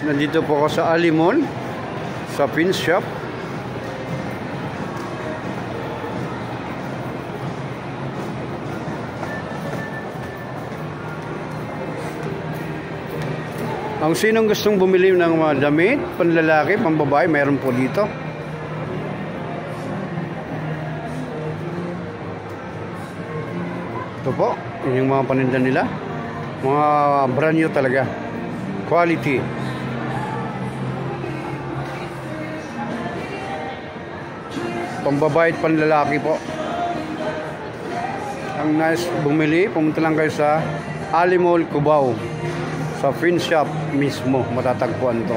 nandito po ako sa Ali Mall, sa pin shop. Ang sinong gustong bumili ng mga damit, panlalaki, pambabae, mayroon po dito. Ito po, yun yung mga paninda nila. Mga brand new talaga. Quality. Pambabae at panlalaki po. Ang nice bumili, pumunta lang kayo sa Ali Mall, Cubao. Sa Fin Shop mismo matatagpuan to.